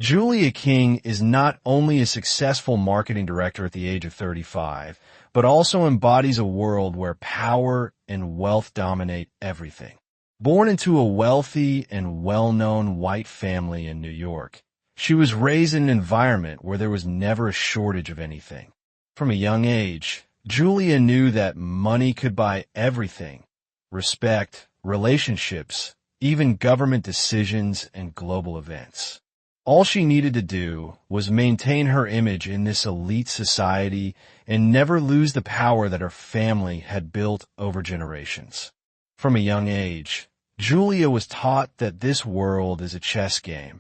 Julia King is not only a successful marketing director at the age of 35, but also embodies a world where power and wealth dominate everything. Born into a wealthy and well-known white family in New York, she was raised in an environment where there was never a shortage of anything. From a young age, Julia knew that money could buy everything: respect, relationships, even government decisions and global events. All she needed to do was maintain her image in this elite society and never lose the power that her family had built over generations. From a young age, Julia was taught that this world is a chess game,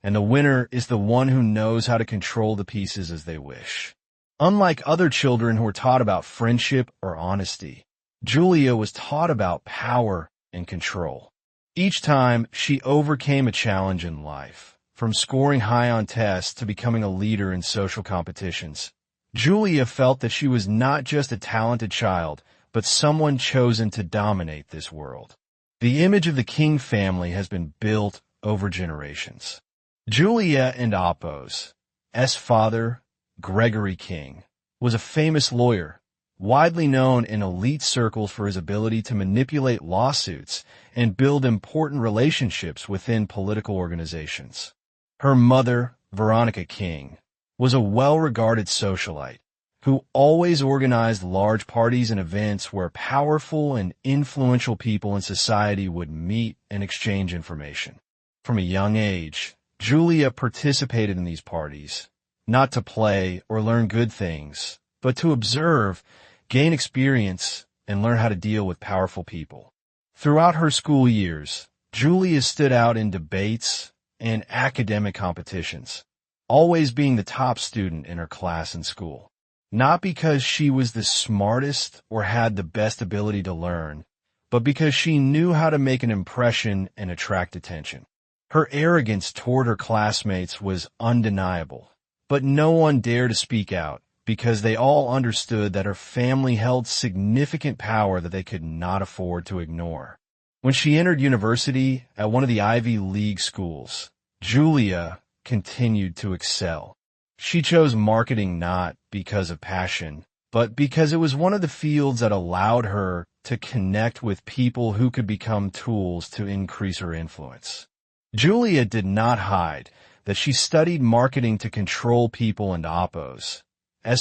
and the winner is the one who knows how to control the pieces as they wish. Unlike other children who were taught about friendship or honesty, Julia was taught about power and control. Each time she overcame a challenge in life, from scoring high on tests to becoming a leader in social competitions, Julia felt that she was not just a talented child, but someone chosen to dominate this world. The image of the King family has been built over generations. Julia and Appo's father, Gregory King, was a famous lawyer, widely known in elite circles for his ability to manipulate lawsuits and build important relationships within political organizations. Her mother, Veronica King, was a well-regarded socialite who always organized large parties and events where powerful and influential people in society would meet and exchange information. From a young age, Julia participated in these parties, not to play or learn good things, but to observe, gain experience, and learn how to deal with powerful people. Throughout her school years, Julia stood out in debates and academic competitions, always being the top student in her class and school. Not because she was the smartest or had the best ability to learn, but because she knew how to make an impression and attract attention. Her arrogance toward her classmates was undeniable, but no one dared to speak out because they all understood that her family held significant power that they could not afford to ignore. When she entered university at one of the Ivy League schools, Julia continued to excel. She chose marketing not because of passion, but because it was one of the fields that allowed her to connect with people who could become tools to increase her influence. Julia did not hide that she studied marketing to control people and Appo's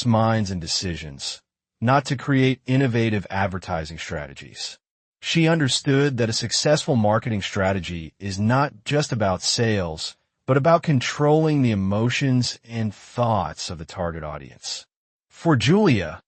minds and decisions, not to create innovative advertising strategies. She understood that a successful marketing strategy is not just about sales, but about controlling the emotions and thoughts of the target audience. For Julia,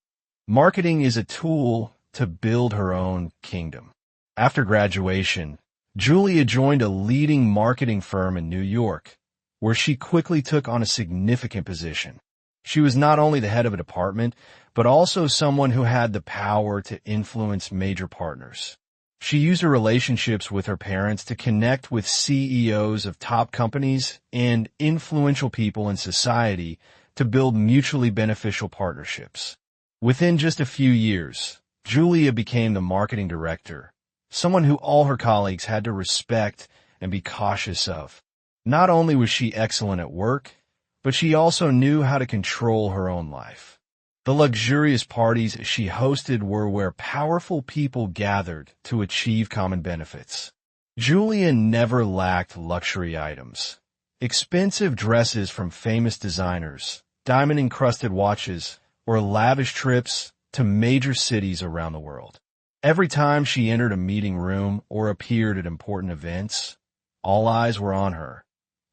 marketing is a tool to build her own kingdom. After graduation, Julia joined a leading marketing firm in New York, where she quickly took on a significant position. She was not only the head of a department, but also someone who had the power to influence major partners. She used her relationships with her parents to connect with CEOs of top companies and influential people in society to build mutually beneficial partnerships. Within just a few years, Julia became the marketing director, someone who all her colleagues had to respect and be cautious of. Not only was she excellent at work, but she also knew how to control her own life. The luxurious parties she hosted were where powerful people gathered to achieve common benefits. Julia never lacked luxury items. Expensive dresses from famous designers, diamond-encrusted watches, or lavish trips to major cities around the world. Every time she entered a meeting room or appeared at important events, all eyes were on her.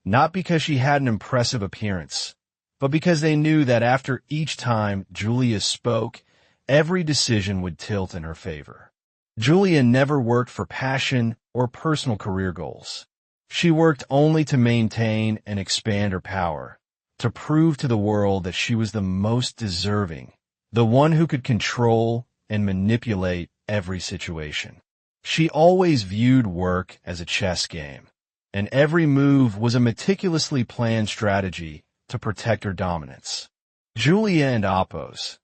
Not because she had an impressive appearance, but because they knew that after each time Julia spoke, every decision would tilt in her favor. Julia never worked for passion or personal career goals. She worked only to maintain and expand her power, to prove to the world that she was the most deserving, the one who could control and manipulate every situation. She always viewed work as a chess game, and every move was a meticulously planned strategy to protect her dominance. Julia and Appo's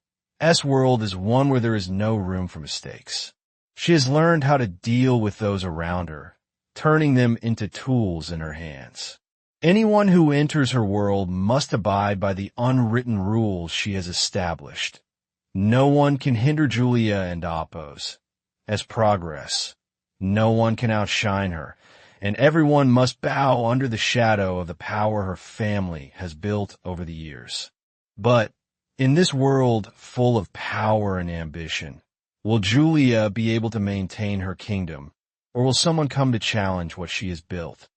world is one where there is no room for mistakes. She has learned how to deal with those around her, turning them into tools in her hands. Anyone who enters her world must abide by the unwritten rules she has established. No one can hinder Julia and Oppos as progress. No one can outshine her, and everyone must bow under the shadow of the power her family has built over the years. But in this world full of power and ambition, will Julia be able to maintain her kingdom, or will someone come to challenge what she has built?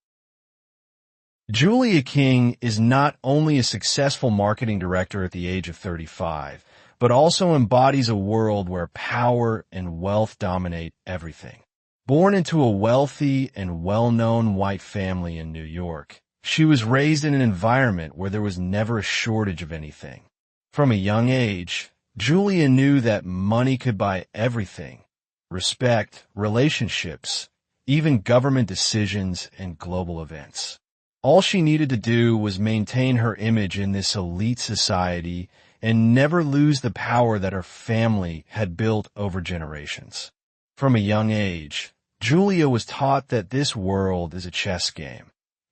Julia King is not only a successful marketing director at the age of 35, but also embodies a world where power and wealth dominate everything. Born into a wealthy and well-known white family in New York, she was raised in an environment where there was never a shortage of anything. From a young age, Julia knew that money could buy everything: respect, relationships, even government decisions and global events. All she needed to do was maintain her image in this elite society and never lose the power that her family had built over generations. From a young age, Julia was taught that this world is a chess game,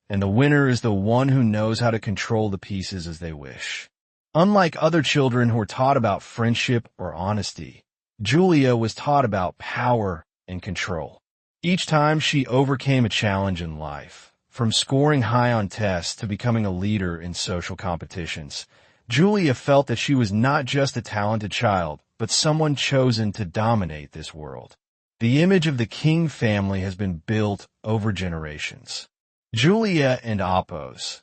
and the winner is the one who knows how to control the pieces as they wish. Unlike other children who were taught about friendship or honesty, Julia was taught about power and control. Each time she overcame a challenge in life, from scoring high on tests to becoming a leader in social competitions, Julia felt that she was not just a talented child, but someone chosen to dominate this world. The image of the King family has been built over generations. Julia and Oppos'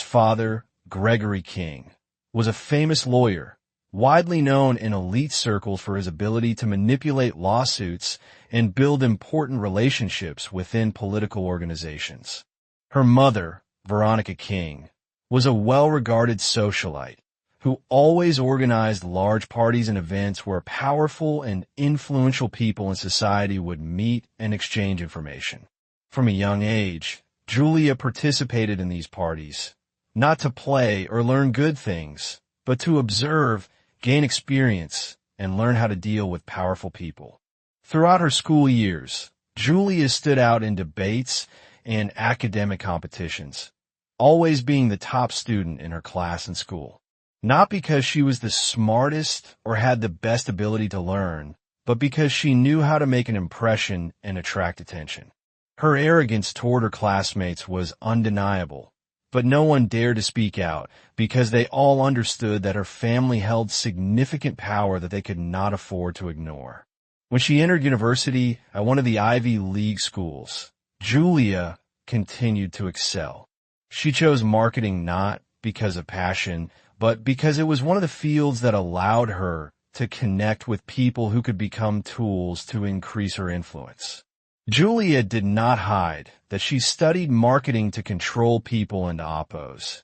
father, Gregory King, was a famous lawyer, widely known in elite circles for his ability to manipulate lawsuits and build important relationships within political organizations. Her mother, Veronica King, was a well-regarded socialite who always organized large parties and events where powerful and influential people in society would meet and exchange information. From a young age, Julia participated in these parties, not to play or learn good things, but to observe, gain experience, and learn how to deal with powerful people. Throughout her school years, Julia stood out in debates and academic competitions, always being the top student in her class and school. Not because she was the smartest or had the best ability to learn, but because she knew how to make an impression and attract attention. Her arrogance toward her classmates was undeniable, but no one dared to speak out because they all understood that her family held significant power that they could not afford to ignore. When she entered university at one of the Ivy League schools, Julia continued to excel. She chose marketing not because of passion, but because it was one of the fields that allowed her to connect with people who could become tools to increase her influence. Julia did not hide that she studied marketing to control people and Oppos'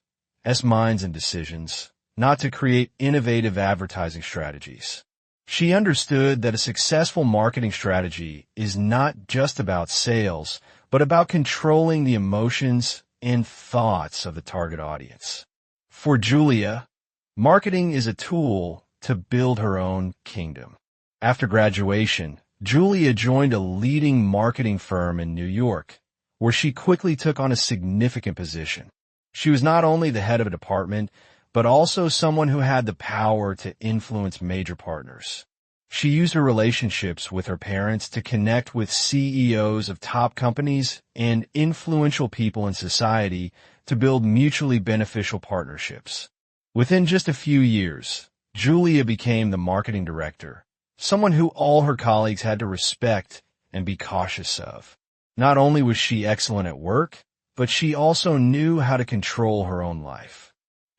minds and decisions, not to create innovative advertising strategies. She understood that a successful marketing strategy is not just about sales, but about controlling the emotions and thoughts of the target audience. For Julia, marketing is a tool to build her own kingdom. After graduation, Julia joined a leading marketing firm in New York, where she quickly took on a significant position. She was not only the head of a department, but also someone who had the power to influence major partners. She used her relationships with her parents to connect with CEOs of top companies and influential people in society to build mutually beneficial partnerships. Within just a few years, Julia became the marketing director, someone who all her colleagues had to respect and be cautious of. Not only was she excellent at work, but she also knew how to control her own life.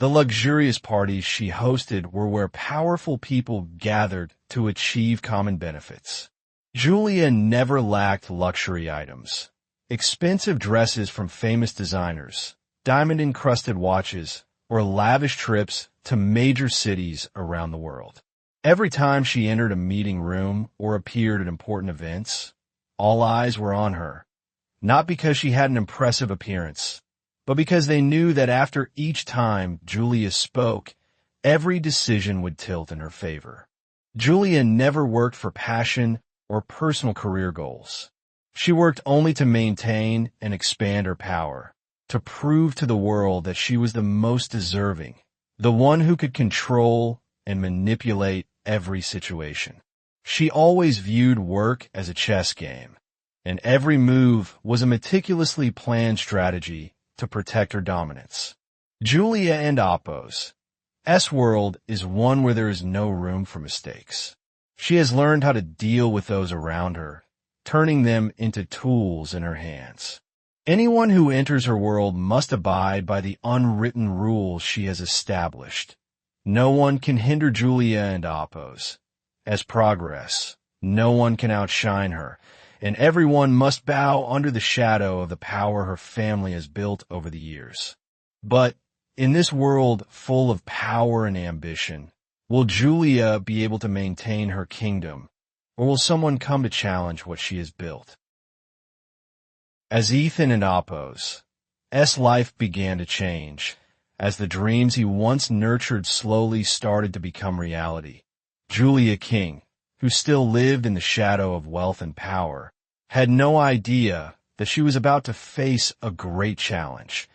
The luxurious parties she hosted were where powerful people gathered to achieve common benefits. Julia never lacked luxury items. Expensive dresses from famous designers, diamond-encrusted watches, or lavish trips to major cities around the world. Every time she entered a meeting room or appeared at important events, all eyes were on her, not because she had an impressive appearance, but because they knew that after each time Julia spoke, every decision would tilt in her favor. Julia never worked for passion or personal career goals. She worked only to maintain and expand her power, to prove to the world that she was the most deserving, the one who could control and manipulate every situation. She always viewed work as a chess game, and every move was a meticulously planned strategy to protect her dominance. Julia and Apo's S-world is one where there is no room for mistakes. She has learned how to deal with those around her, turning them into tools in her hands. Anyone who enters her world must abide by the unwritten rules she has established. No one can hinder Julia and Apo's progress. No one can outshine her, and everyone must bow under the shadow of the power her family has built over the years. But in this world full of power and ambition, will Julia be able to maintain her kingdom, or will someone come to challenge what she has built? As Ethan and Apo's life began to change, as the dreams he once nurtured slowly started to become reality, Julia King, who still lived in the shadow of wealth and power, had no idea that she was about to face a great challenge,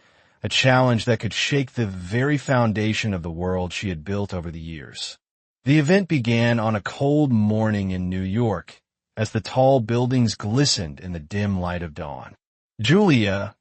a challenge that could shake the very foundation of the world she had built over the years. The event began on a cold morning in New York, as the tall buildings glistened in the dim light of dawn. Julia,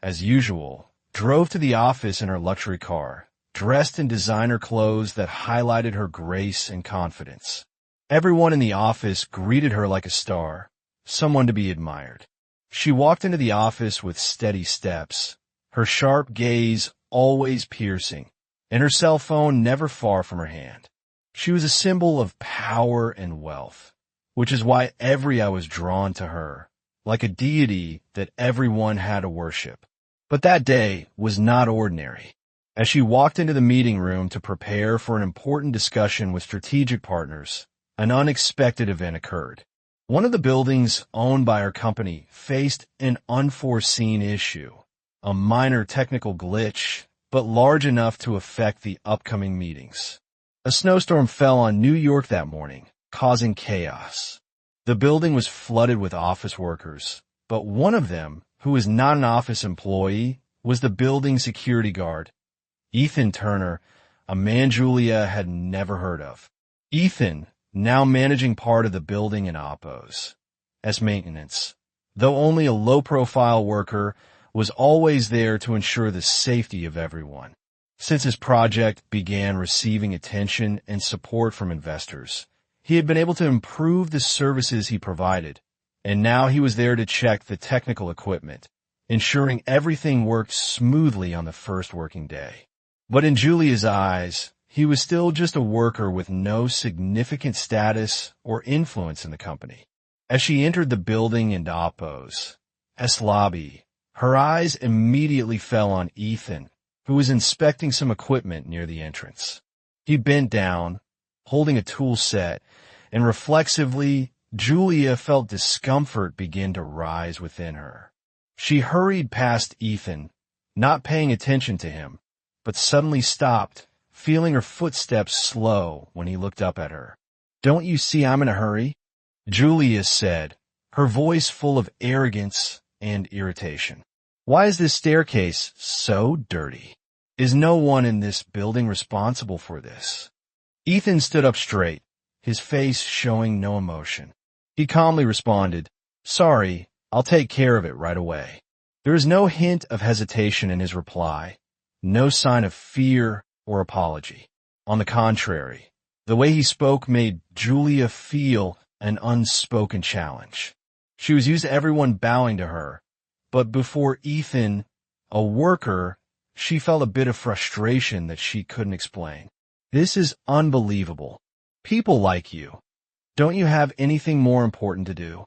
as usual, drove to the office in her luxury car, dressed in designer clothes that highlighted her grace and confidence. Everyone in the office greeted her like a star, someone to be admired. She walked into the office with steady steps, her sharp gaze always piercing, and her cell phone never far from her hand. She was a symbol of power and wealth, which is why every eye was drawn to her, like a deity that everyone had to worship. But that day was not ordinary. As she walked into the meeting room to prepare for an important discussion with strategic partners, an unexpected event occurred. One of the buildings owned by her company faced an unforeseen issue, a minor technical glitch, but large enough to affect the upcoming meetings. A snowstorm fell on New York that morning, causing chaos. The building was flooded with office workers, but one of them, who was not an office employee, was the building security guard, Ethan Turner, a man Julia had never heard of. Ethan, now managing part of the building in Apo's maintenance, though only a low-profile worker, was always there to ensure the safety of everyone. Since his project began receiving attention and support from investors, he had been able to improve the services he provided, and now he was there to check the technical equipment, ensuring everything worked smoothly on the first working day. But in Julia's eyes, he was still just a worker with no significant status or influence in the company. As she entered the building in Apo's lobby, her eyes immediately fell on Ethan, who was inspecting some equipment near the entrance. He bent down, holding a tool set, and reflexively, Julia felt discomfort begin to rise within her. She hurried past Ethan, not paying attention to him, but suddenly stopped, feeling her footsteps slow when he looked up at her. "Don't you see I'm in a hurry?" Julia said, her voice full of arrogance and irritation. "Why is this staircase so dirty? Is no one in this building responsible for this?" Ethan stood up straight, his face showing no emotion. He calmly responded, "Sorry, I'll take care of it right away." There is no hint of hesitation in his reply, no sign of fear or apology. On the contrary, the way he spoke made Julia feel an unspoken challenge. She was used to everyone bowing to her, but before Ethan, a worker, she felt a bit of frustration that she couldn't explain. "This is unbelievable. People like you. Don't you have anything more important to do?"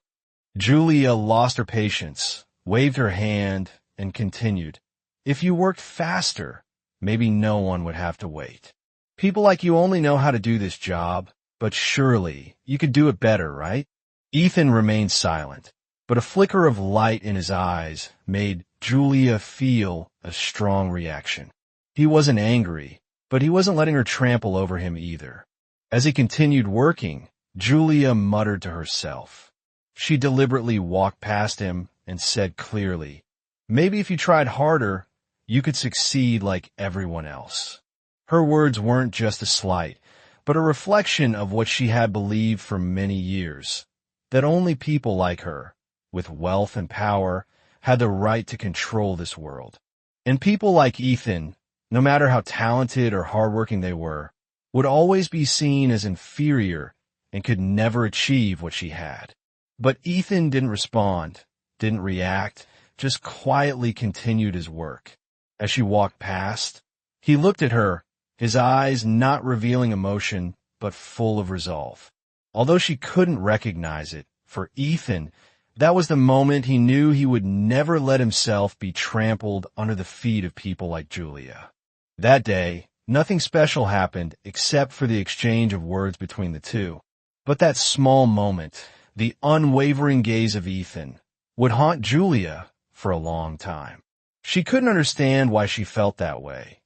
Julia lost her patience, waved her hand, and continued, "If you worked faster, maybe no one would have to wait. People like you only know how to do this job, but surely you could do it better, right?" Ethan remained silent, but a flicker of light in his eyes made Julia feel a strong reaction. He wasn't angry, but he wasn't letting her trample over him either. As he continued working, Julia muttered to herself. She deliberately walked past him and said clearly, "Maybe if you tried harder, you could succeed like everyone else. Her words weren't just a slight, but a reflection of what she had believed for many years, that only people like her, with wealth and power, had the right to control this world. And people like Ethan, no matter how talented or hardworking they were, would always be seen as inferior and could never achieve what she had. But Ethan didn't respond, didn't react, just quietly continued his work. As she walked past, he looked at her, his eyes not revealing emotion, but full of resolve. Although she couldn't recognize it, for Ethan, that was the moment he knew he would never let himself be trampled under the feet of people like Julia. That day, nothing special happened except for the exchange of words between the two. But that small moment, the unwavering gaze of Ethan, would haunt Julia for a long time. She couldn't understand why she felt that way,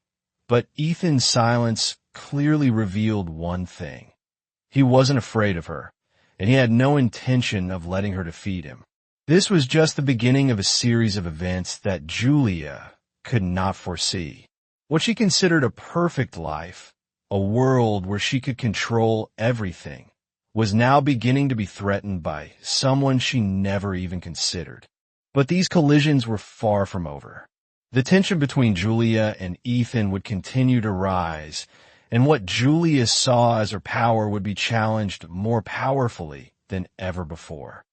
but Ethan's silence clearly revealed one thing. He wasn't afraid of her, and he had no intention of letting her defeat him. This was just the beginning of a series of events that Julia could not foresee. What she considered a perfect life, a world where she could control everything, was now beginning to be threatened by someone she never even considered. But these collisions were far from over. The tension between Julia and Ethan would continue to rise, and what Julia saw as her power would be challenged more powerfully than ever before.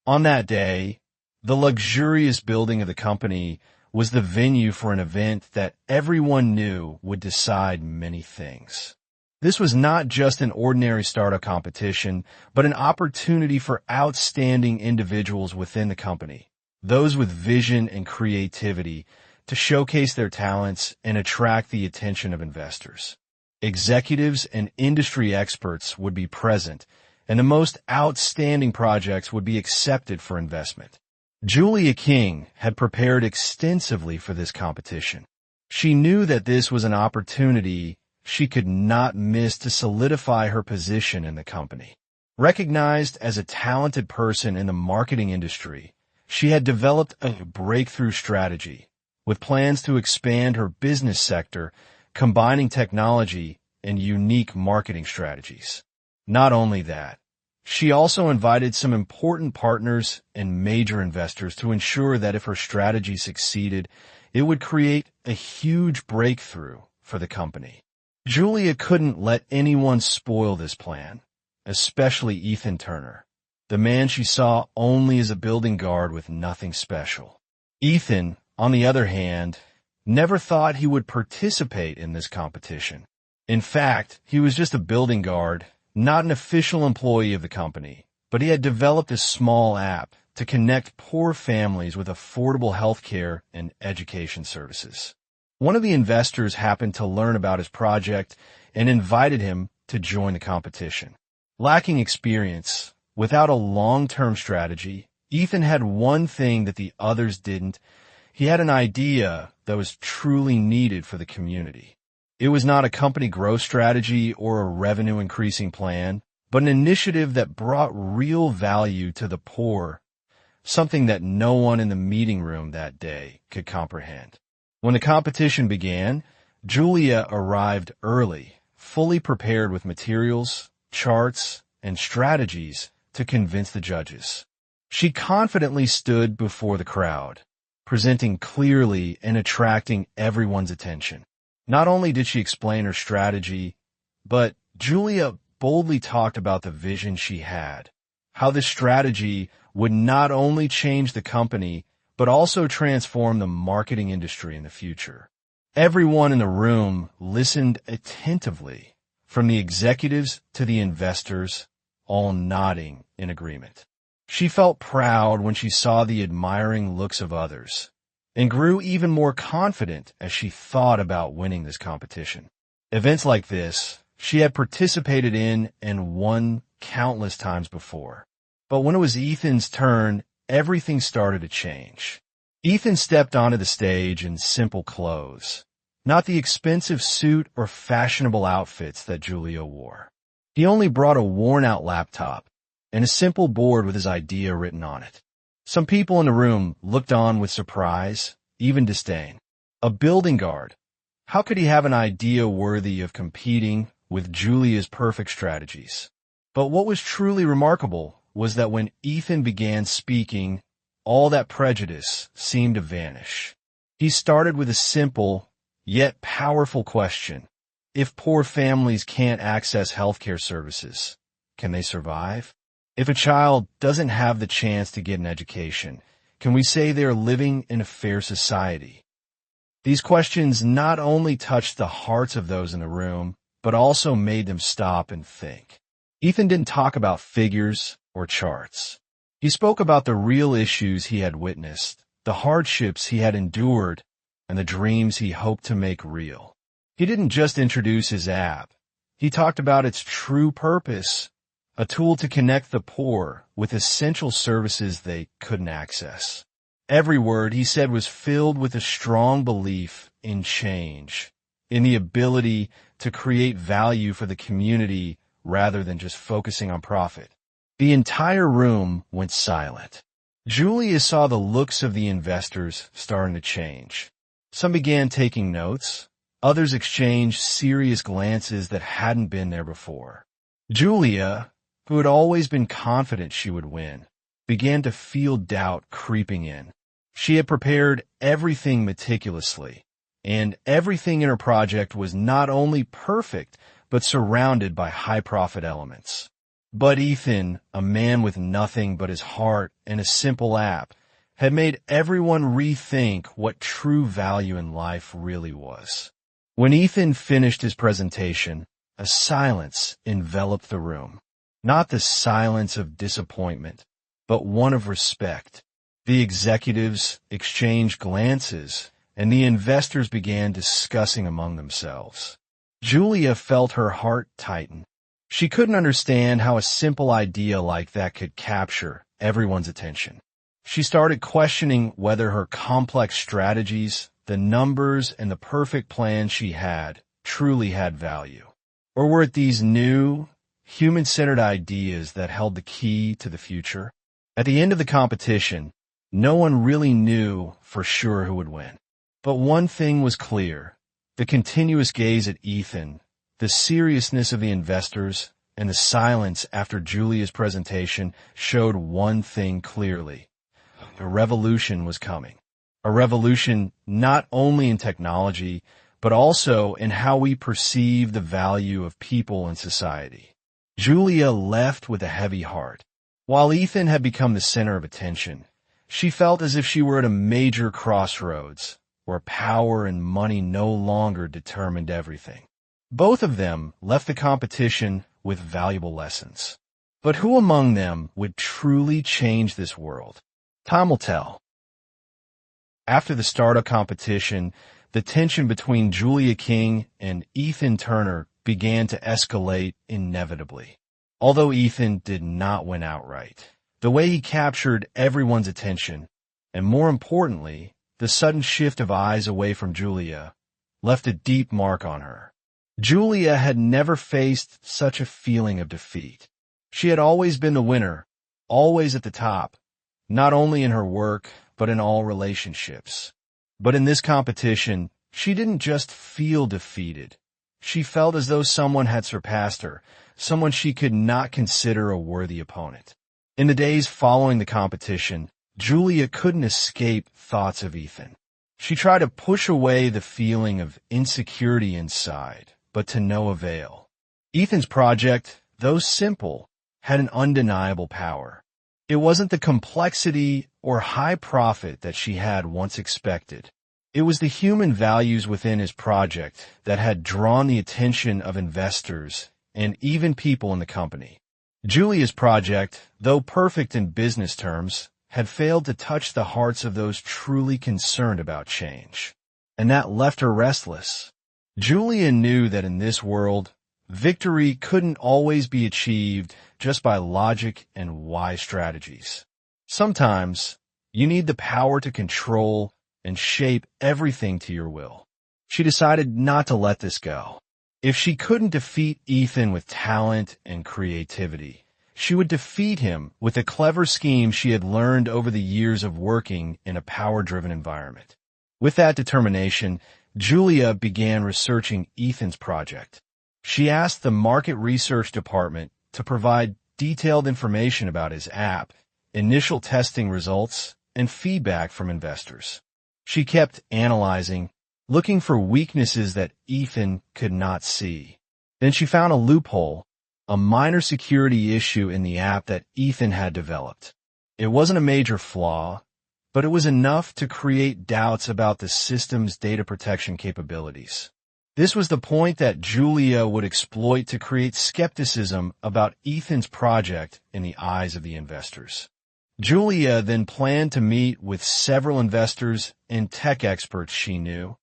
On that day, the luxurious building of the company was the venue for an event that everyone knew would decide many things. This was not just an ordinary startup competition, but an opportunity for outstanding individuals within the company, those with vision and creativity, to showcase their talents and attract the attention of investors. Executives and industry experts would be present, and the most outstanding projects would be accepted for investment. Julia King had prepared extensively for this competition. She knew that this was an opportunity she could not miss to solidify her position in the company. Recognized as a talented person in the marketing industry, she had developed a breakthrough strategy with plans to expand her business sector, combining technology and unique marketing strategies. Not only that, she also invited some important partners and major investors to ensure that if her strategy succeeded, it would create a huge breakthrough for the company. Julia couldn't let anyone spoil this plan, especially Ethan Turner, the man she saw only as a building guard with nothing special. Ethan, on the other hand, never thought he would participate in this competition. In fact, he was just a building guard, not an official employee of the company, but he had developed a small app to connect poor families with affordable healthcare and education services. One of the investors happened to learn about his project and invited him to join the competition. Lacking experience, without a long-term strategy, Ethan had one thing that the others didn't. He had an idea that was truly needed for the community. It was not a company growth strategy or a revenue-increasing plan, but an initiative that brought real value to the poor, something that no one in the meeting room that day could comprehend. When the competition began, Julia arrived early, fully prepared with materials, charts, and strategies to convince the judges. She confidently stood before the crowd, presenting clearly and attracting everyone's attention. Not only did she explain her strategy, but Julia boldly talked about the vision she had, how this strategy would not only change the company, but also transform the marketing industry in the future. Everyone in the room listened attentively, from the executives to the investors, all nodding in agreement. She felt proud when she saw the admiring looks of others, and grew even more confident as she thought about winning this competition. Events like this she had participated in and won countless times before. But when it was Ethan's turn, everything started to change. Ethan stepped onto the stage in simple clothes, not the expensive suit or fashionable outfits that Julia wore. He only brought a worn-out laptop and a simple board with his idea written on it. Some people in the room looked on with surprise, even disdain. A building guard. How could he have an idea worthy of competing with Julia's perfect strategies? But what was truly remarkable was that when Ethan began speaking, all that prejudice seemed to vanish. He started with a simple, yet powerful question. If poor families can't access healthcare services, can they survive? If a child doesn't have the chance to get an education, can we say they're living in a fair society? These questions not only touched the hearts of those in the room, but also made them stop and think. Ethan didn't talk about figures or charts. He spoke about the real issues he had witnessed, the hardships he had endured, and the dreams he hoped to make real. He didn't just introduce his app. He talked about its true purpose, a tool to connect the poor with essential services they couldn't access. Every word he said was filled with a strong belief in change, in the ability to create value for the community rather than just focusing on profit. The entire room went silent. Julia saw the looks of the investors starting to change. Some began taking notes. Others exchanged serious glances that hadn't been there before. Julia, who had always been confident she would win, began to feel doubt creeping in. She had prepared everything meticulously, and everything in her project was not only perfect, but surrounded by high-profit elements. But Ethan, a man with nothing but his heart and a simple app, had made everyone rethink what true value in life really was. When Ethan finished his presentation, a silence enveloped the room. Not the silence of disappointment, but one of respect. The executives exchanged glances, and the investors began discussing among themselves. Julia felt her heart tighten. She couldn't understand how a simple idea like that could capture everyone's attention. She started questioning whether her complex strategies, the numbers, and the perfect plan she had truly had value. Or were it these new, human-centered ideas that held the key to the future? At the end of the competition, no one really knew for sure who would win. But one thing was clear. The continuous gaze at Ethan, the seriousness of the investors, and the silence after Julia's presentation showed one thing clearly. A revolution was coming. A revolution not only in technology, but also in how we perceive the value of people in society. Julia left with a heavy heart. While Ethan had become the center of attention, she felt as if she were at a major crossroads, where power and money no longer determined everything. Both of them left the competition with valuable lessons. But who among them would truly change this world? Time will tell. After the startup competition, the tension between Julia King and Ethan Turner began to escalate inevitably. Although Ethan did not win outright, the way he captured everyone's attention, and more importantly, the sudden shift of eyes away from Julia, left a deep mark on her. Julia had never faced such a feeling of defeat. She had always been the winner, always at the top, not only in her work, but in all relationships. But in this competition, she didn't just feel defeated. She felt as though someone had surpassed her, someone she could not consider a worthy opponent. In the days following the competition, Julia couldn't escape thoughts of Ethan. She tried to push away the feeling of insecurity inside, but to no avail. Ethan's project, though simple, had an undeniable power. It wasn't the complexity or high profit that she had once expected. It was the human values within his project that had drawn the attention of investors and even people in the company. Julia's project, though perfect in business terms, had failed to touch the hearts of those truly concerned about change. And that left her restless. Julia knew that in this world, victory couldn't always be achieved just by logic and wise strategies. Sometimes, you need the power to control and shape everything to your will. She decided not to let this go. If she couldn't defeat Ethan with talent and creativity, she would defeat him with a clever scheme she had learned over the years of working in a power-driven environment. With that determination, Julia began researching Ethan's project. She asked the market research department to provide detailed information about his app, initial testing results, and feedback from investors. She kept analyzing, looking for weaknesses that Ethan could not see. Then she found a loophole, a minor security issue in the app that Ethan had developed. It wasn't a major flaw, but it was enough to create doubts about the system's data protection capabilities. This was the point that Julia would exploit to create skepticism about Ethan's project in the eyes of the investors. Julia then planned to meet with several investors and tech experts she knew,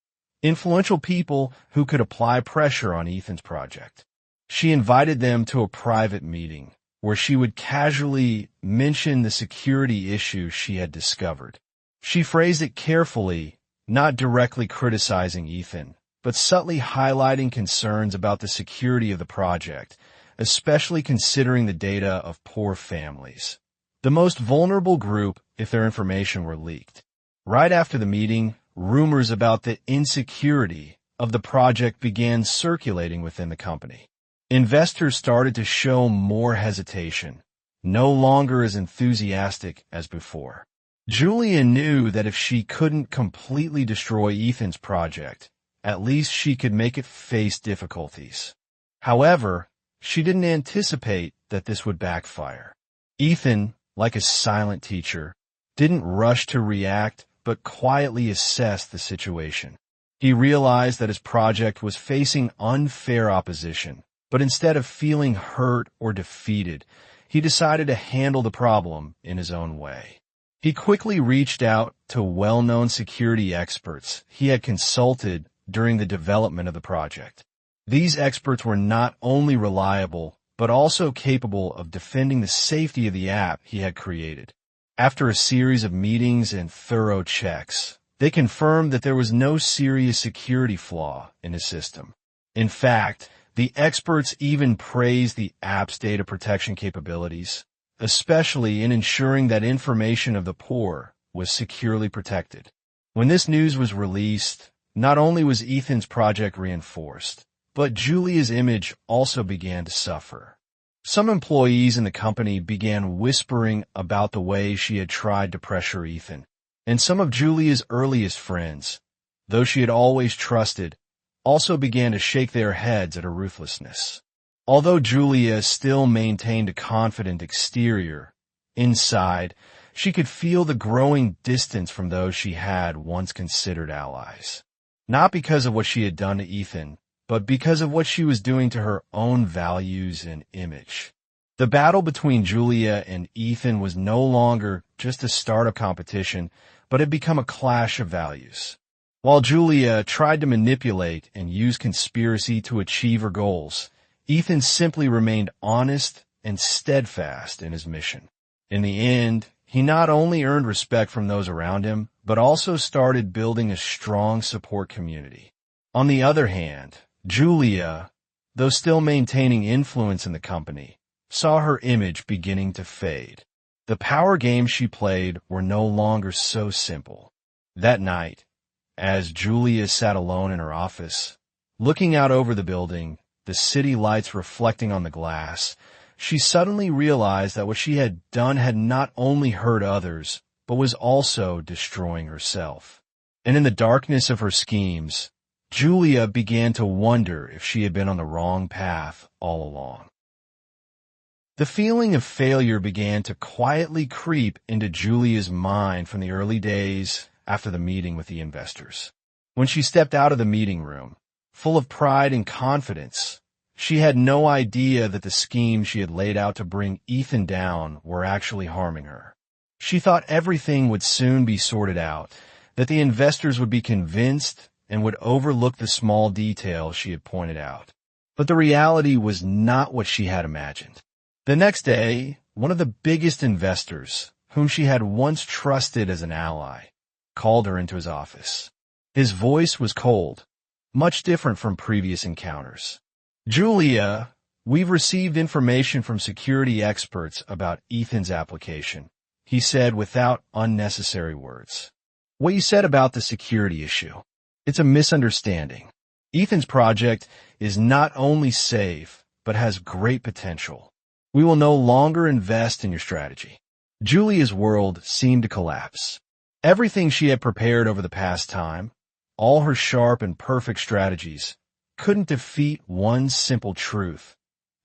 influential people who could apply pressure on Ethan's project. She invited them to a private meeting where she would casually mention the security issues she had discovered. She phrased it carefully, not directly criticizing Ethan, but subtly highlighting concerns about the security of the project, especially considering the data of poor families, the most vulnerable group if their information were leaked. Right after the meeting, rumors about the insecurity of the project began circulating within the company. Investors started to show more hesitation, no longer as enthusiastic as before. Julia knew that if she couldn't completely destroy Ethan's project, at least she could make it face difficulties. However, she didn't anticipate that this would backfire. Ethan, like a silent teacher, didn't rush to react but quietly assessed the situation. He realized that his project was facing unfair opposition, but instead of feeling hurt or defeated, he decided to handle the problem in his own way. He quickly reached out to well-known security experts he had consulted during the development of the project. These experts were not only reliable, but also capable of defending the safety of the app he had created. After a series of meetings and thorough checks, they confirmed that there was no serious security flaw in his system. In fact, the experts even praised the app's data protection capabilities, especially in ensuring that information of the poor was securely protected. When this news was released, not only was Ethan's project reinforced, but Julia's image also began to suffer. Some employees in the company began whispering about the way she had tried to pressure Ethan, and some of Julia's earliest friends, though she had always trusted, also began to shake their heads at her ruthlessness. Although Julia still maintained a confident exterior, inside, she could feel the growing distance from those she had once considered allies. Not because of what she had done to Ethan, but because of what she was doing to her own values and image. The battle between Julia and Ethan was no longer just a startup competition, but had become a clash of values. While Julia tried to manipulate and use conspiracy to achieve her goals, Ethan simply remained honest and steadfast in his mission. In the end, he not only earned respect from those around him, but also started building a strong support community. On the other hand, Julia, though still maintaining influence in the company, saw her image beginning to fade. The power games she played were no longer so simple. That night, as Julia sat alone in her office, looking out over the building, the city lights reflecting on the glass, she suddenly realized that what she had done had not only hurt others, but was also destroying herself. And in the darkness of her schemes, Julia began to wonder if she had been on the wrong path all along. The feeling of failure began to quietly creep into Julia's mind from the early days after the meeting with the investors. When she stepped out of the meeting room, full of pride and confidence, she had no idea that the schemes she had laid out to bring Ethan down were actually harming her. She thought everything would soon be sorted out, that the investors would be convinced and would overlook the small details she had pointed out. But the reality was not what she had imagined. The next day, one of the biggest investors, whom she had once trusted as an ally, called her into his office. His voice was cold, much different from previous encounters. "Julia, we've received information from security experts about Ethan's application," he said without unnecessary words. What you said about the security issue. It's a misunderstanding. Ethan's project is not only safe, but has great potential. We will no longer invest in your strategy. Julia's world seemed to collapse. Everything she had prepared over the past time, all her sharp and perfect strategies, couldn't defeat one simple truth.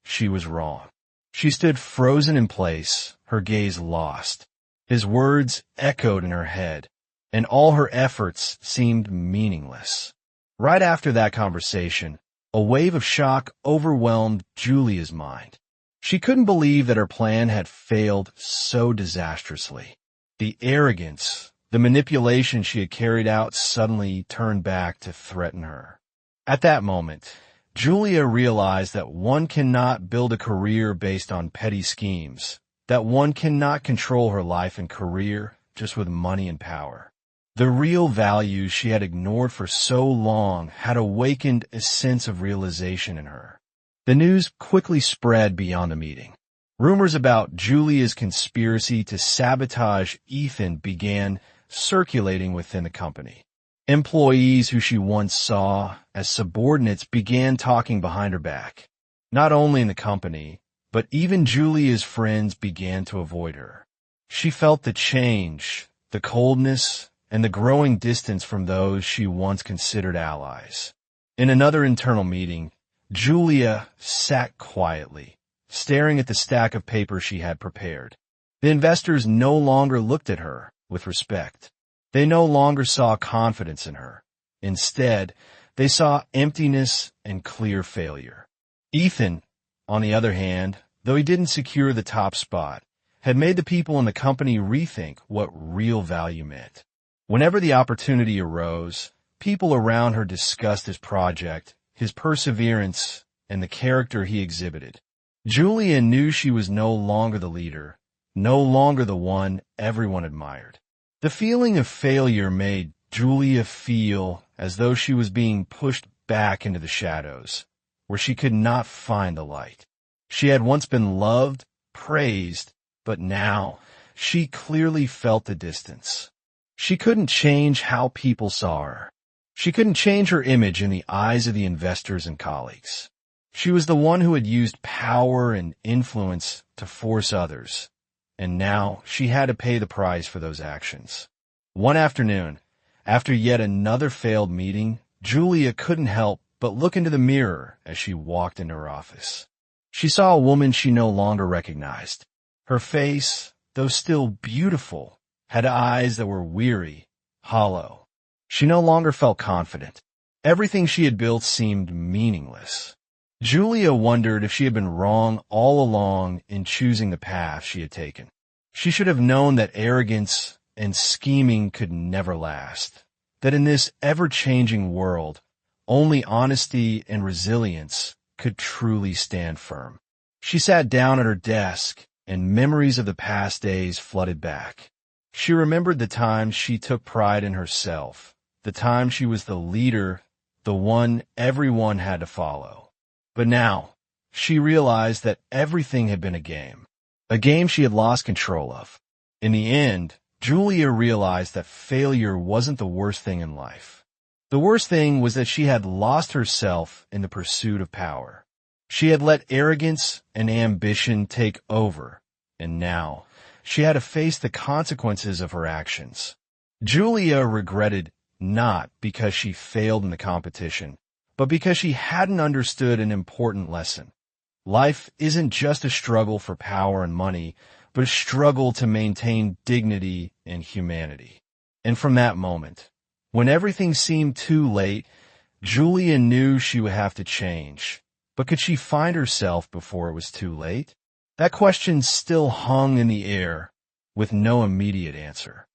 She was wrong. She stood frozen in place, her gaze lost. His words echoed in her head, and all her efforts seemed meaningless. Right after that conversation, a wave of shock overwhelmed Julia's mind. She couldn't believe that her plan had failed so disastrously. The arrogance, the manipulation she had carried out suddenly turned back to threaten her. At that moment, Julia realized that one cannot build a career based on petty schemes, that one cannot control her life and career just with money and power. The real values she had ignored for so long had awakened a sense of realization in her. The news quickly spread beyond the meeting. Rumors about Julia's conspiracy to sabotage Ethan began circulating within the company. Employees who she once saw as subordinates began talking behind her back. Not only in the company, but even Julia's friends began to avoid her. She felt the change, the coldness, and the growing distance from those she once considered allies. In another internal meeting, Julia sat quietly, staring at the stack of papers she had prepared. The investors no longer looked at her with respect. They no longer saw confidence in her. Instead, they saw emptiness and clear failure. Ethan, on the other hand, though he didn't secure the top spot, had made the people in the company rethink what real value meant. Whenever the opportunity arose, people around her discussed his project, his perseverance, and the character he exhibited. Julia knew she was no longer the leader, no longer the one everyone admired. The feeling of failure made Julia feel as though she was being pushed back into the shadows, where she could not find the light. She had once been loved, praised, but now she clearly felt the distance. She couldn't change how people saw her. She couldn't change her image in the eyes of the investors and colleagues. She was the one who had used power and influence to force others, and now she had to pay the price for those actions. One afternoon, after yet another failed meeting, Julia couldn't help but look into the mirror as she walked into her office. She saw a woman she no longer recognized. Her face, though still beautiful, had eyes that were weary, hollow. She no longer felt confident. Everything she had built seemed meaningless. Julia wondered if she had been wrong all along in choosing the path she had taken. She should have known that arrogance and scheming could never last, that in this ever-changing world, only honesty and resilience could truly stand firm. She sat down at her desk, and memories of the past days flooded back. She remembered the times she took pride in herself, the time she was the leader, the one everyone had to follow. But now, she realized that everything had been a game she had lost control of. In the end, Julia realized that failure wasn't the worst thing in life. The worst thing was that she had lost herself in the pursuit of power. She had let arrogance and ambition take over, and now she had to face the consequences of her actions. Julia regretted not because she failed in the competition, but because she hadn't understood an important lesson. Life isn't just a struggle for power and money, but a struggle to maintain dignity and humanity. And from that moment, when everything seemed too late, Julia knew she would have to change. But could she find herself before it was too late? That question still hung in the air, with no immediate answer.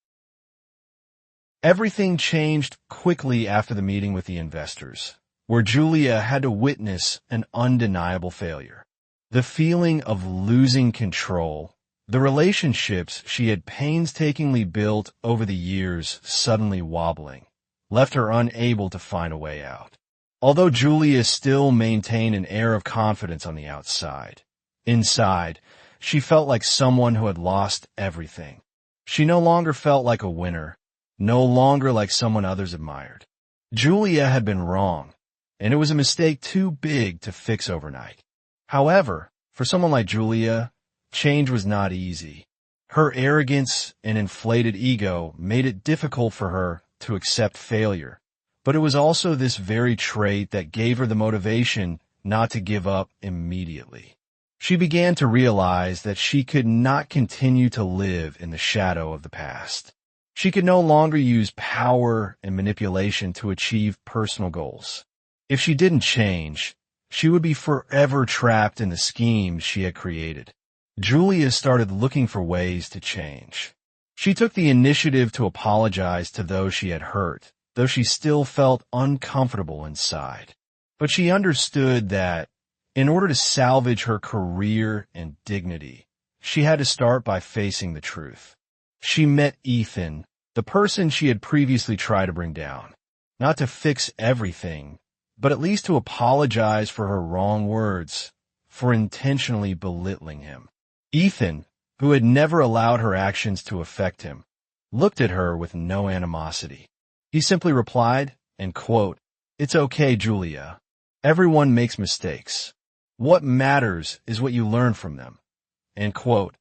Everything changed quickly after the meeting with the investors, where Julia had to witness an undeniable failure. The feeling of losing control, the relationships she had painstakingly built over the years suddenly wobbling, left her unable to find a way out. Although Julia still maintained an air of confidence on the outside, inside, she felt like someone who had lost everything. She no longer felt like a winner. no longer like someone others admired. Julia had been wrong, and it was a mistake too big to fix overnight. However, for someone like Julia, change was not easy. Her arrogance and inflated ego made it difficult for her to accept failure. But it was also this very trait that gave her the motivation not to give up immediately. She began to realize that she could not continue to live in the shadow of the past. She could no longer use power and manipulation to achieve personal goals. If she didn't change, she would be forever trapped in the schemes she had created. Julia started looking for ways to change. She took the initiative to apologize to those she had hurt, though she still felt uncomfortable inside. But she understood that, in order to salvage her career and dignity, she had to start by facing the truth. She met Ethan, the person she had previously tried to bring down, not to fix everything, but at least to apologize for her wrong words, for intentionally belittling him. Ethan, who had never allowed her actions to affect him, looked at her with no animosity. He simply replied, and quote, "It's okay, Julia. Everyone makes mistakes. What matters is what you learn from them." End quote.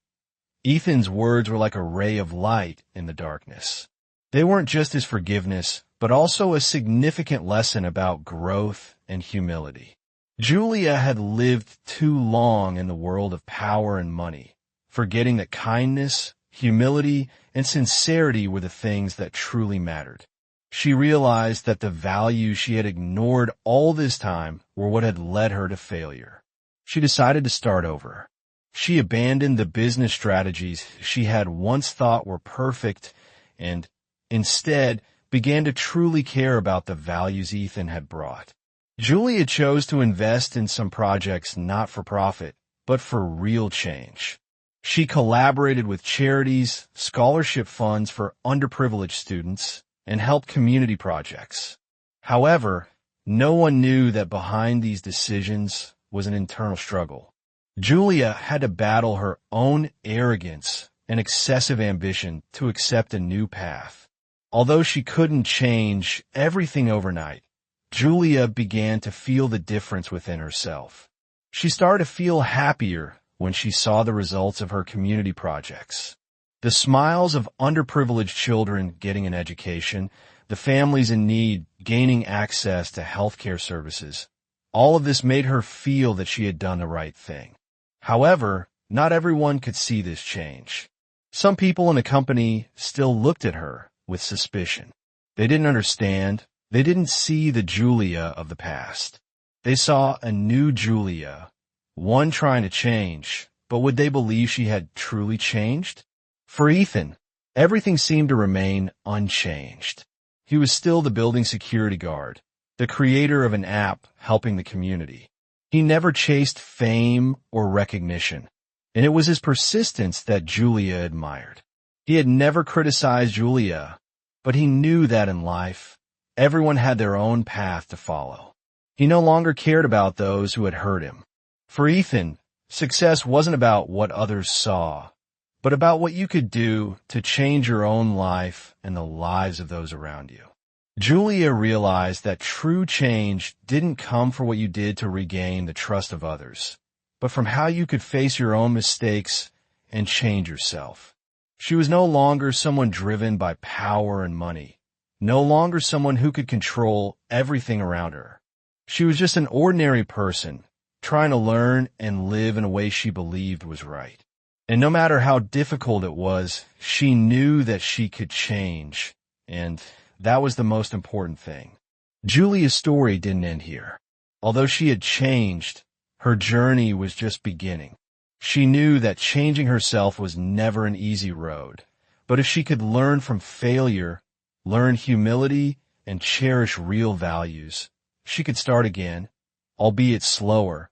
Ethan's words were like a ray of light in the darkness. They weren't just his forgiveness, but also a significant lesson about growth and humility. Julia had lived too long in the world of power and money, forgetting that kindness, humility, and sincerity were the things that truly mattered. She realized that the values she had ignored all this time were what had led her to failure. She decided to start over. She abandoned the business strategies she had once thought were perfect and, instead, began to truly care about the values Ethan had brought. Julia chose to invest in some projects not for profit, but for real change. She collaborated with charities, scholarship funds for underprivileged students, and helped community projects. However, no one knew that behind these decisions was an internal struggle. Julia had to battle her own arrogance and excessive ambition to accept a new path. Although she couldn't change everything overnight, Julia began to feel the difference within herself. She started to feel happier when she saw the results of her community projects. The smiles of underprivileged children getting an education, the families in need gaining access to healthcare services, all of this made her feel that she had done the right thing. However, not everyone could see this change. Some people in the company still looked at her with suspicion. They didn't understand. They didn't see the Julia of the past. They saw a new Julia, one trying to change, but would they believe she had truly changed? For Ethan, everything seemed to remain unchanged. He was still the building security guard, the creator of an app helping the community. He never chased fame or recognition, and it was his persistence that Julia admired. He had never criticized Julia, but he knew that in life, everyone had their own path to follow. He no longer cared about those who had hurt him. For Ethan, success wasn't about what others saw, but about what you could do to change your own life and the lives of those around you. Julia realized that true change didn't come from what you did to regain the trust of others, but from how you could face your own mistakes and change yourself. She was no longer someone driven by power and money, no longer someone who could control everything around her. She was just an ordinary person, trying to learn and live in a way she believed was right. And no matter how difficult it was, she knew that she could change, and that was the most important thing. Julia's story didn't end here. Although she had changed, her journey was just beginning. She knew that changing herself was never an easy road, but if she could learn from failure, learn humility, and cherish real values, she could start again, albeit slower,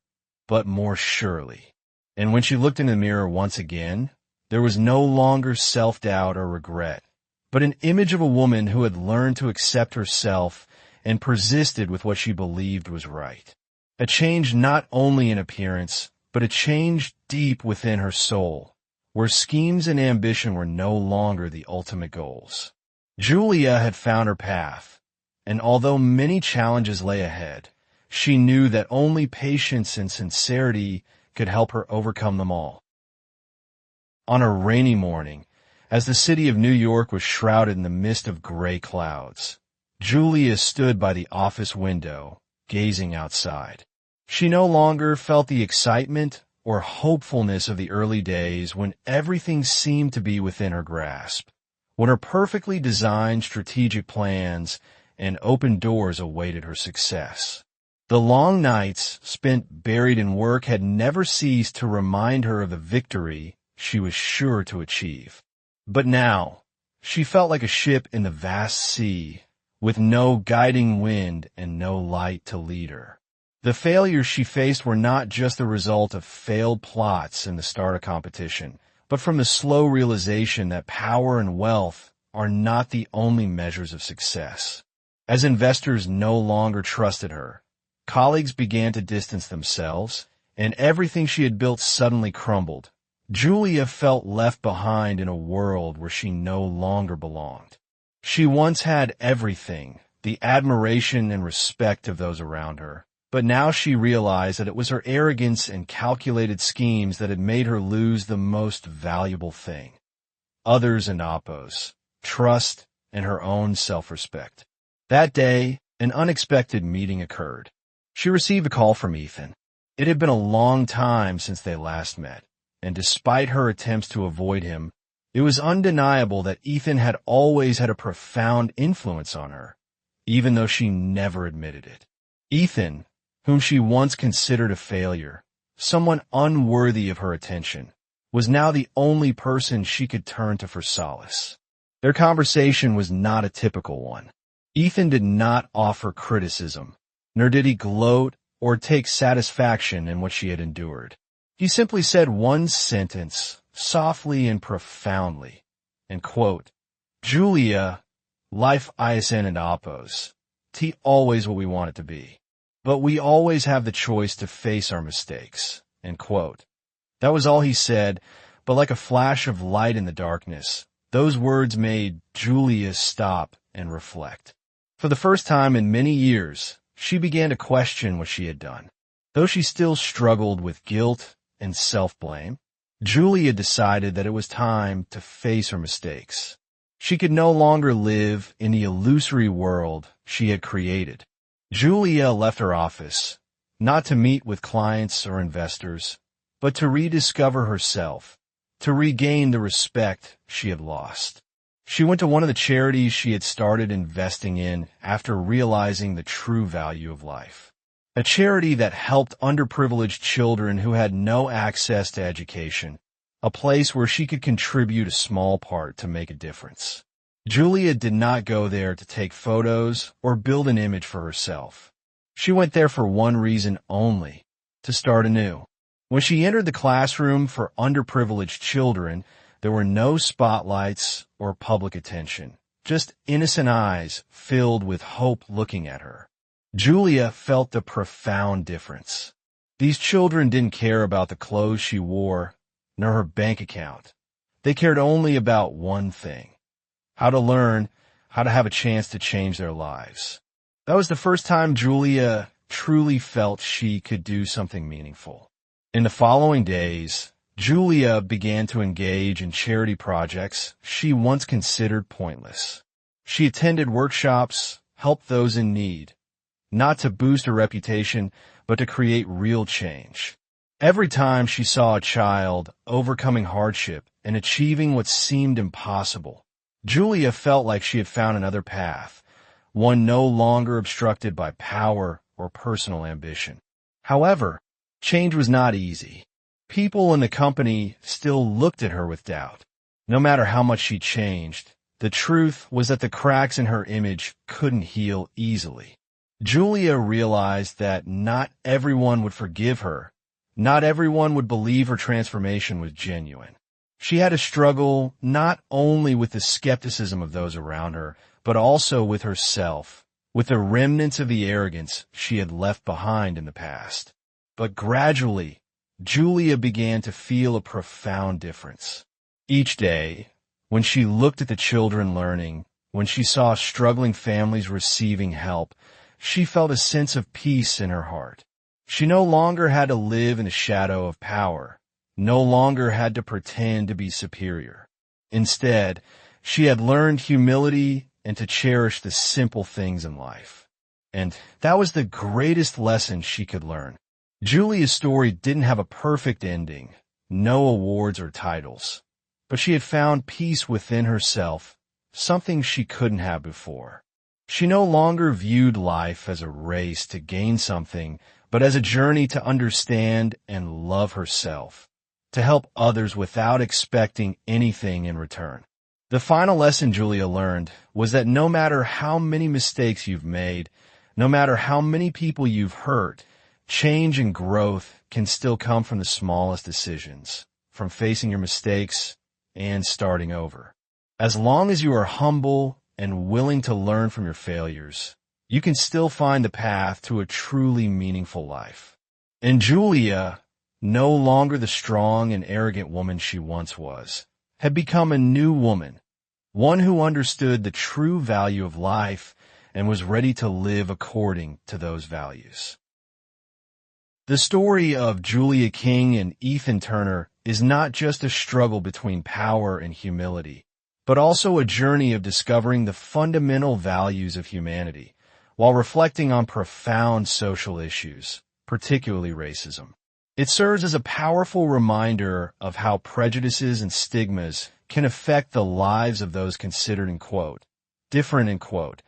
but more surely. And when she looked in the mirror once again, there was no longer self-doubt or regret, but an image of a woman who had learned to accept herself and persisted with what she believed was right. A change not only in appearance, but a change deep within her soul, where schemes and ambition were no longer the ultimate goals. Julia had found her path, and although many challenges lay ahead, she knew that only patience and sincerity could help her overcome them all. On a rainy morning, as the city of New York was shrouded in the mist of gray clouds, Julia stood by the office window, gazing outside. She no longer felt the excitement or hopefulness of the early days when everything seemed to be within her grasp, when her perfectly designed strategic plans and open doors awaited her success. The long nights spent buried in work had never ceased to remind her of the victory she was sure to achieve. But now, she felt like a ship in the vast sea, with no guiding wind and no light to lead her. The failures she faced were not just the result of failed plots in the startup competition, but from the slow realization that power and wealth are not the only measures of success. As investors no longer trusted her, colleagues began to distance themselves, and everything she had built suddenly crumbled. Julia felt left behind in a world where she no longer belonged. She once had everything, the admiration and respect of those around her, but now she realized that it was her arrogance and calculated schemes that had made her lose the most valuable thing: others and oppos, trust, and her own self-respect. That day, an unexpected meeting occurred. She received a call from Ethan. It had been a long time since they last met, and despite her attempts to avoid him, it was undeniable that Ethan had always had a profound influence on her, even though she never admitted it. Ethan, whom she once considered a failure, someone unworthy of her attention, was now the only person she could turn to for solace. Their conversation was not a typical one. Ethan did not offer criticism, nor did he gloat or take satisfaction in what she had endured. He simply said one sentence, softly and profoundly, and quote, "Julia, life ISN and oppos, T always what we want it to be. But we always have the choice to face our mistakes," end quote. That was all he said, but like a flash of light in the darkness, those words made Julia stop and reflect. For the first time in many years, she began to question what she had done. Though she still struggled with guilt and self-blame, Julia decided that it was time to face her mistakes. She could no longer live in the illusory world she had created. Julia left her office, not to meet with clients or investors, but to rediscover herself, to regain the respect she had lost. She went to one of the charities she had started investing in after realizing the true value of life. A charity that helped underprivileged children who had no access to education, a place where she could contribute a small part to make a difference. Julia did not go there to take photos or build an image for herself. She went there for one reason only: to start anew. When she entered the classroom for underprivileged children, there were no spotlights or public attention, just innocent eyes filled with hope looking at her. Julia felt the profound difference. These children didn't care about the clothes she wore, nor her bank account. They cared only about one thing: how to learn, how to have a chance to change their lives. That was the first time Julia truly felt she could do something meaningful. In the following days, Julia began to engage in charity projects she once considered pointless. She attended workshops, helped those in need, not to boost her reputation, but to create real change. Every time she saw a child overcoming hardship and achieving what seemed impossible, Julia felt like she had found another path, one no longer obstructed by power or personal ambition. However, change was not easy. People in the company still looked at her with doubt. No matter how much she changed, the truth was that the cracks in her image couldn't heal easily. Julia realized that not everyone would forgive her. Not everyone would believe her transformation was genuine. She had to struggle not only with the skepticism of those around her, but also with herself, with the remnants of the arrogance she had left behind in the past. But gradually, Julia began to feel a profound difference. Each day, when she looked at the children learning, When she saw struggling families receiving help, she felt a sense of peace in her heart. She no longer had to live in the shadow of power, no longer had to pretend to be superior. Instead, she had learned humility and to cherish the simple things in life. And that was the greatest lesson she could learn. Julia's story didn't have a perfect ending, no awards or titles, but she had found peace within herself, something she couldn't have before. She no longer viewed life as a race to gain something, but as a journey to understand and love herself, to help others without expecting anything in return. The final lesson Julia learned was that no matter how many mistakes you've made, no matter how many people you've hurt, change and growth can still come from the smallest decisions, from facing your mistakes and starting over. As long as you are humble and willing to learn from your failures, you can still find the path to a truly meaningful life. And Julia, no longer the strong and arrogant woman she once was, had become a new woman, one who understood the true value of life and was ready to live according to those values. The story of Julia King and Ethan Turner is not just a struggle between power and humility, but also a journey of discovering the fundamental values of humanity, while reflecting on profound social issues, particularly racism. It serves as a powerful reminder of how prejudices and stigmas can affect the lives of those considered, in quote, different, in quote,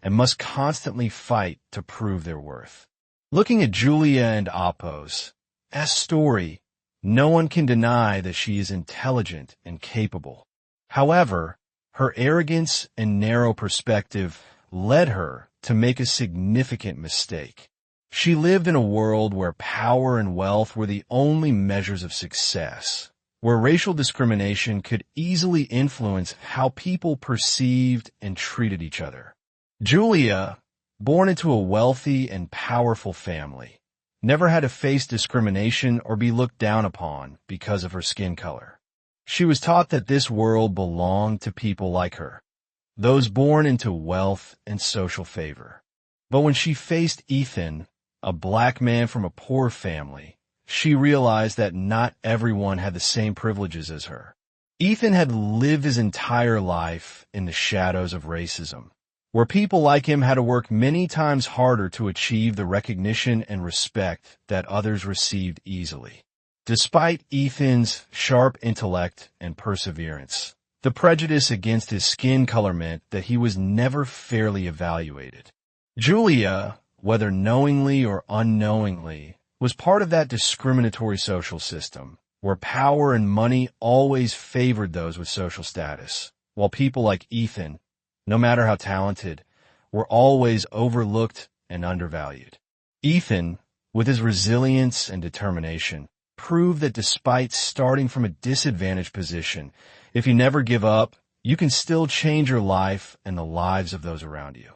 and must constantly fight to prove their worth. Looking at Julia and Apos, as story, no one can deny that she is intelligent and capable. However, her arrogance and narrow perspective led her to make a significant mistake. She lived in a world where power and wealth were the only measures of success, where racial discrimination could easily influence how people perceived and treated each other. Julia, born into a wealthy and powerful family, never had to face discrimination or be looked down upon because of her skin color. She was taught that this world belonged to people like her, those born into wealth and social favor. But when she faced Ethan, a black man from a poor family, she realized that not everyone had the same privileges as her. Ethan had lived his entire life in the shadows of racism, where people like him had to work many times harder to achieve the recognition and respect that others received easily. Despite Ethan's sharp intellect and perseverance, the prejudice against his skin color meant that he was never fairly evaluated. Julia, whether knowingly or unknowingly, was part of that discriminatory social system, where power and money always favored those with social status, while people like Ethan, no matter how talented, were always overlooked and undervalued. Ethan, with his resilience and determination, proved that despite starting from a disadvantaged position, if you never give up, you can still change your life and the lives of those around you.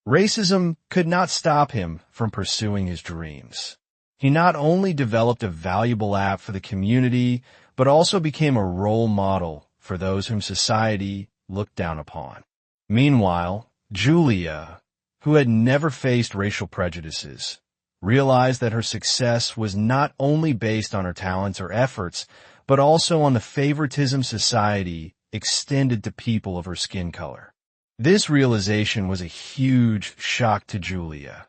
Racism could not stop him from pursuing his dreams. He not only developed a valuable app for the community, but also became a role model for those whom society looked down upon. Meanwhile, Julia, who had never faced racial prejudices, realized that her success was not only based on her talents or efforts, but also on the favoritism society extended to people of her skin color. This realization was a huge shock to Julia,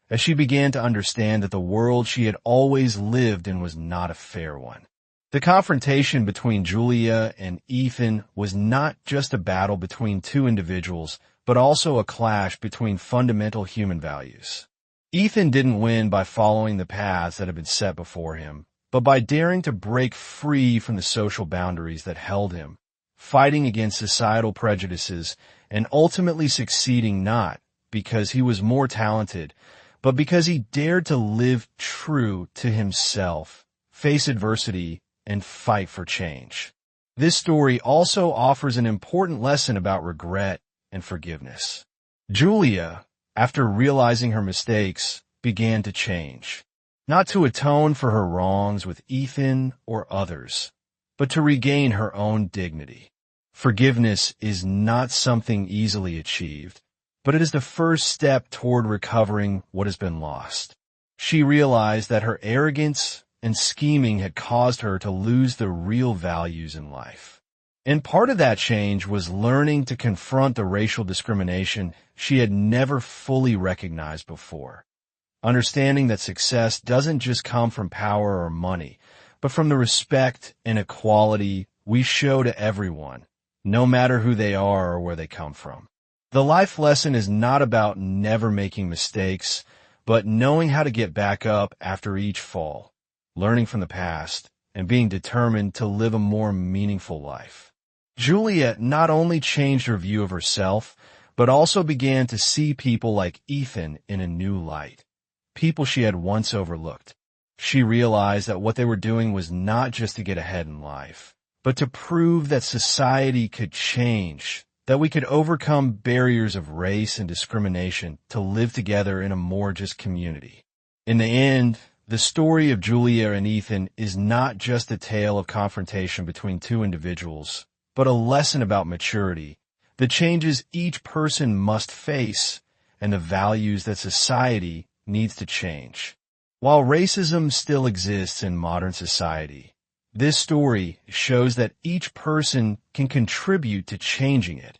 as she began to understand that the world she had always lived in was not a fair one. The confrontation between Julia and Ethan was not just a battle between two individuals, but also a clash between fundamental human values. Ethan didn't win by following the paths that had been set before him, but by daring to break free from the social boundaries that held him, fighting against societal prejudices, and ultimately succeeding not because he was more talented, but because he dared to live true to himself, face adversity, and fight for change. This story also offers an important lesson about regret and forgiveness. Julia, after realizing her mistakes, began to change, not to atone for her wrongs with Ethan or others, but to regain her own dignity. Forgiveness is not something easily achieved, but it is the first step toward recovering what has been lost. She realized that her arrogance and scheming had caused her to lose the real values in life. And part of that change was learning to confront the racial discrimination she had never fully recognized before. Understanding that success doesn't just come from power or money, but from the respect and equality we show to everyone, no matter who they are or where they come from. The life lesson is not about never making mistakes, but knowing how to get back up after each fall, learning from the past, and being determined to live a more meaningful life. Julia not only changed her view of herself, but also began to see people like Ethan in a new light, people she had once overlooked. She realized that what they were doing was not just to get ahead in life, but to prove that society could change, that we could overcome barriers of race and discrimination to live together in a more just community. In the end, the story of Julia and Ethan is not just a tale of confrontation between two individuals, but a lesson about maturity, the changes each person must face, and the values that society needs to change. While racism still exists in modern society, this story shows that each person can contribute to changing it,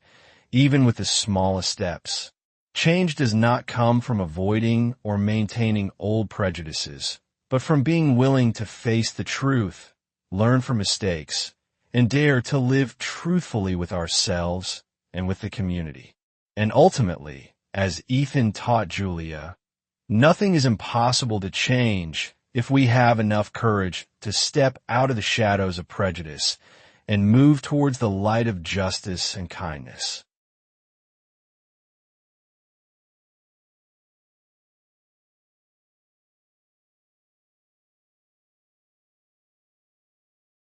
even with the smallest steps. Change does not come from avoiding or maintaining old prejudices, but from being willing to face the truth, learn from mistakes, and dare to live truthfully with ourselves and with the community. And ultimately, as Ethan taught Julia, nothing is impossible to change if we have enough courage to step out of the shadows of prejudice and move towards the light of justice and kindness.